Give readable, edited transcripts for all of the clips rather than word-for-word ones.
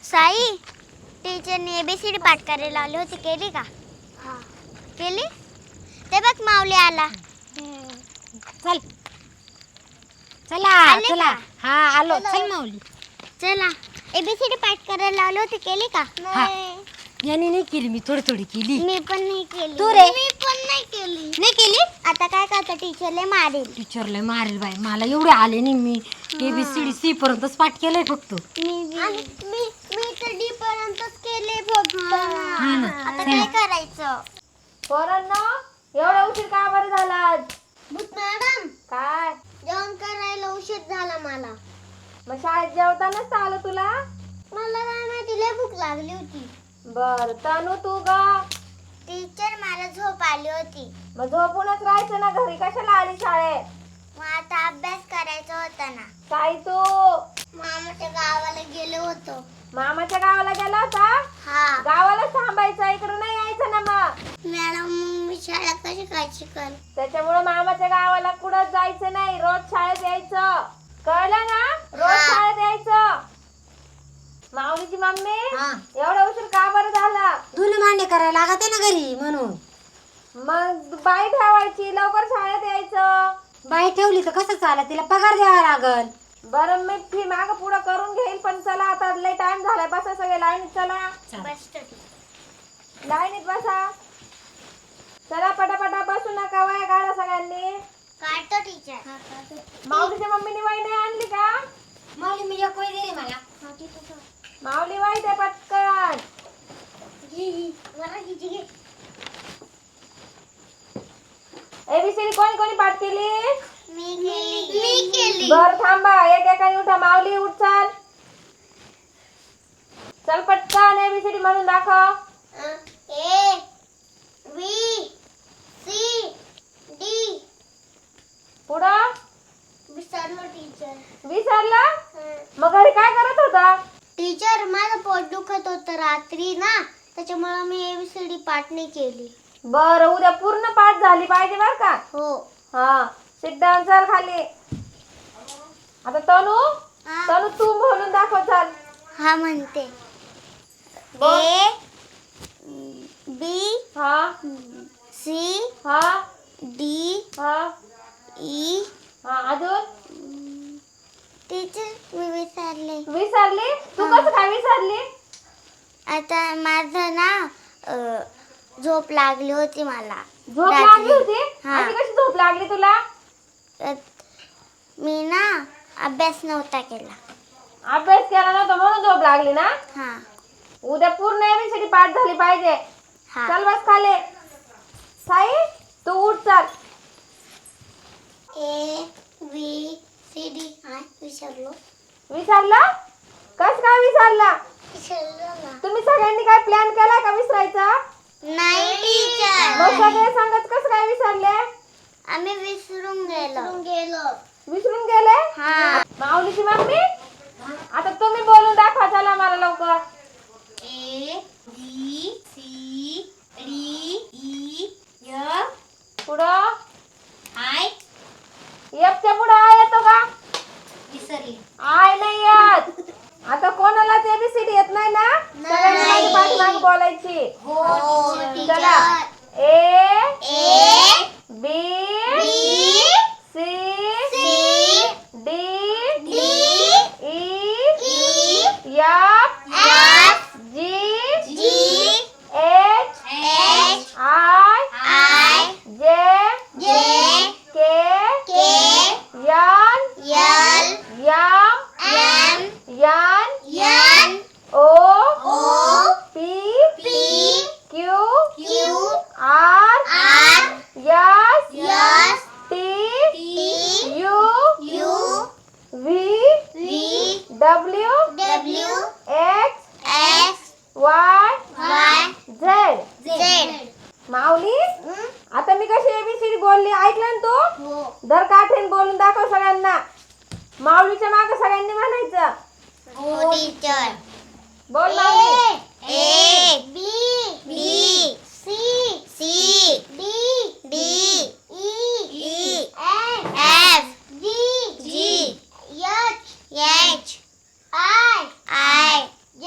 Sai, टीचरने ABCD पाठ करायला लावली होती, केली का? हा केली? ते बघ माऊली आला. चल चला आले चला का? हा आलो. चल माऊली. चला, ABCD पाठ करायला लावली होती, केली का? नाही. याने नाही केली, मी थोडी थोडी केली. मी पण नाही केली. तू रे? मी पण नाही केली. नाही केली? आता काय करता, टीचरले मारेल. टीचरला मारेल बाई, मला एवढे आले नाही. मी ABCD C पर्यंतच पाठ केलंय फक्त. मी तर D पर्यंतच केले फक्त. हा ना. आता काय करायचं? पोरांनो, एवढा उशीर का बरं झाला आज? मॅडम, काय जेवण करायला उशीर झाला मला. मग शाळेत जेवतानाच आलं तुला? मला काय माहिती, लय भूक लागली होती. बर तनू, तू ग? टीचर, मला झोप आली होती. मग झोपूनच राहायचं ना, घरी कशाला आली शाळेत? मग आता अभ्यास करायचा होता ना. काय तू मामाच्या गावाला गेलो होतो. मामाच्या गावाला गेला होता? हा. गावालाच थांबायचं, इकडे नाही यायचं ना. मग मॅडम, मी शाळा कशी काय शिकल? त्याच्यामुळे मामाच्या गावाला कुठं जायचं नाही, रोज शाळेत यायचं, कळलं ना? रोज हा. शाळेत यायचं. माऊलीची मम्मी, हा. एवढा उशीर का बरं झाला? धुणं भांडे करायला लागते ना घरी, म्हणून. मग बाई ठेवायची, लवकर शाळेत यायचं. बाई ठेवली तर कसं चालेल, तिला पगार द्यावा लागल. बरं, मी फी माग पुढं करून घेईल, पण चला आता लय टाइम झालाय, बसा सगळे लाईनीत. चला लाईनीत बसा. चला पटापटा, बसू नका, वया काढा सगळ्यांनी. काढतो टीचर. माऊलीच्या मम्मीने वाई नाही आणली का? माऊली, मी एक वय दे मला. माऊली वाई दे पटकन. ABCD कोणी कोणी पाठ केली? मी केली. बर थांबा, एक एकाने उठा. माऊली उठ, चल चल पटकन ABCD म्हणून दाखव. A B C D. पुढं विसरलो टीचर. विसरला? मग घरी काय करत होता? टीचर, माझं पोट दुखत होतं रात्री ना, त्याच्यामुळे मी ABCD पाठ नाही केली. बर, उद्या पूर्ण पाठ झाली पाहिजे बर का? हो. हा, सिट डाऊन, चल खाली. आता तनू, तनू तू म्हणून दाखव, चल. हा, म्हणते. बोल. A B हा C हा D हा E. हा, अजून? टीचर, मी विसरले. विसरली? तू कसं काय विसरली? आता माझं ना झोप लागली होती मला. झोप रात्री. लागली होती? हा. अशी कशी झोप लागली तुला? मी ना अभ्यास नव्हता केला. अभ्यास केला नव्हता म्हणून झोप लागली ना? हा. उद्या पूर्ण ABCD पाठ झाली पाहिजे. हा. चल बस खाली. साई, तू उठ, चल. A B C D. विसरलो. विसरला? कस काय विसरला? विसरलो ना. तुम्ही सगळ्यांनी काय प्लॅन केला का विसरायचा? नाही टीचर. मग सगळे सांगत कसं काय विसरले? आम्ही विसरून गेलो. विसरून गेले? हा. माऊलीची मम्मी, आता तुम्ही बोलून दाखवा, चला मला लवकर. A B C D E F. पुढं I. Fच्या पुढं आय येतो का? विसरले. आय नाही येत. आता कोणालाच ABCD येत नाही ना? सगळ्यांनी माझी पाठीमागे बोलायची. हो चला. A A B C D E F G H I J K L M O P Q R S T U V W X Y Z. माऊली, आता मी कशी ABCD बोलली ऐकलं ना तू? धर काठीन बोलून दाखव सगळ्यांना. माऊलीच्या मागे सगळ्यांनी म्हणायचं. हो टीचर. बोल माऊली. A B C D E F G H I J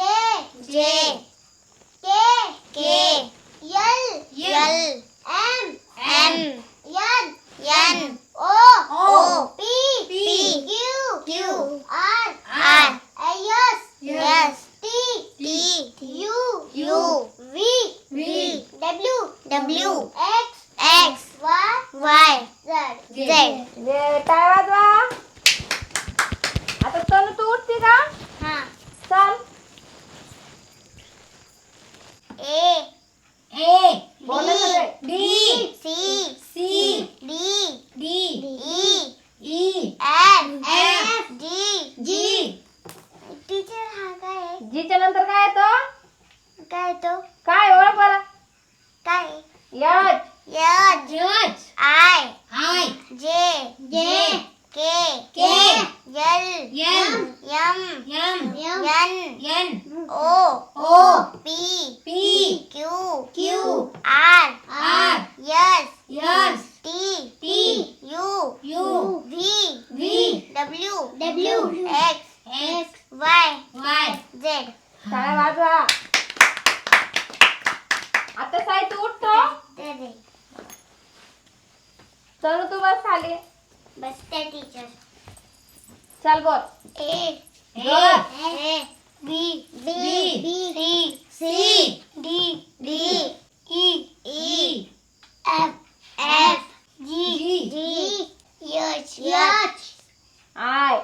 टीच्या नंतर काय येतं? काय तो काय ओळख बरं? काय H. H I J K L M O P Q R S T U V W X Y Z. टाळ्या वाजवा. आता साई तू उठतो. चल तू बस खाली. बसते टीचर. चल बोल. A B C D E F G H I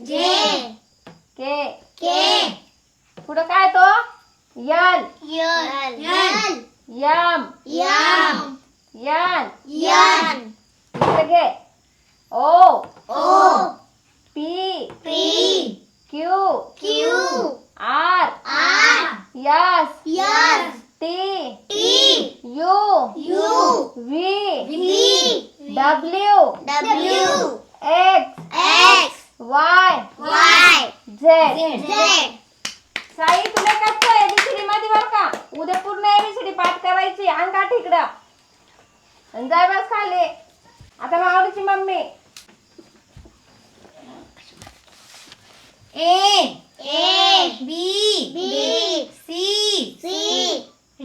J K पुढं काय तो? यल यम यन इथं घे. O P Q R S T U V W X Y Z. Sai तुला कसं एबीसीडी मध्ये बरं का? उद्या पूर्ण एबीसीडी पाठ करायची. अंग का तिकडं आणि जाय बस खाली. आता माऊलीची mummy. A B C D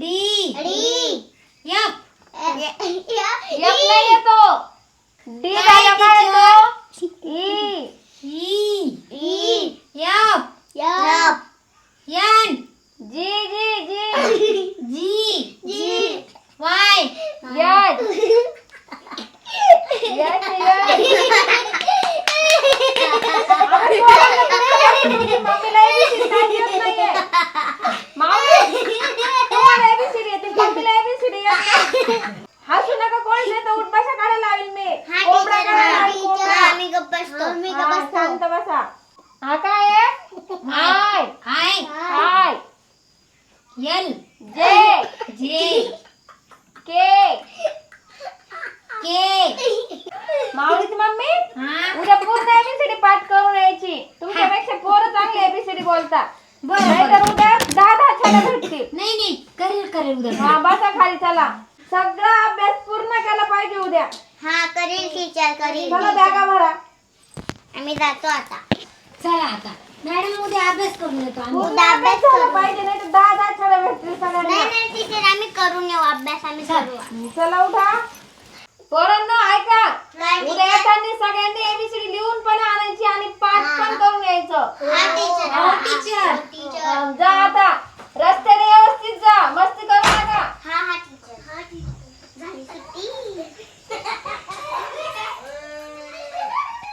यप नाही येतो. डी झालं काय येतो? ई F जी Y यस मम्मीला एबीसीडी काय येत नाहीये. माऊली तुम्हाला एबीसीडी येते, मम्मीला एबीसीडी येत नाही. हसू नका. कोणी नाही तर उठ बसा काढायला लावील मी. कोंबडा काढायला लावील, कोंबडा. आम्ही गप्प बसतो. हा, शांत बसा. हा काय आहे? आय जे के माऊलीची मम्मी उद्या पूर्ण एबीसीडी पाठ करून यायची. तुमच्यापेक्षा पोरं चांगले एबीसीडी बोलतात. नाहीतर उद्या 10 छड्या भेटतील. नाही करेल उद्या. हा बसा खाली. चला सगळा अभ्यास पूर्ण केला पाहिजे उद्या. हा करेल टीचर करेल. चला बॅगा भरा. आम्ही जातो आता. चला आता मॅडम उद्या अभ्यास करून येतो आम्ही. पूर्ण अभ्यास झाला पाहिजे. नाही तर 10 छड्या भेटतील सगळ्यांना. नाही टीचर आम्ही करून येऊ अभ्यास. आम्ही करू. चला उठा. पोरांनो ऐका. काय उद्या येताना सगळ्यांनी एबीसीडी लिहून पण आणायची आणि पाठ पण करून यायचं. हा टीचर. टीचर. टीचर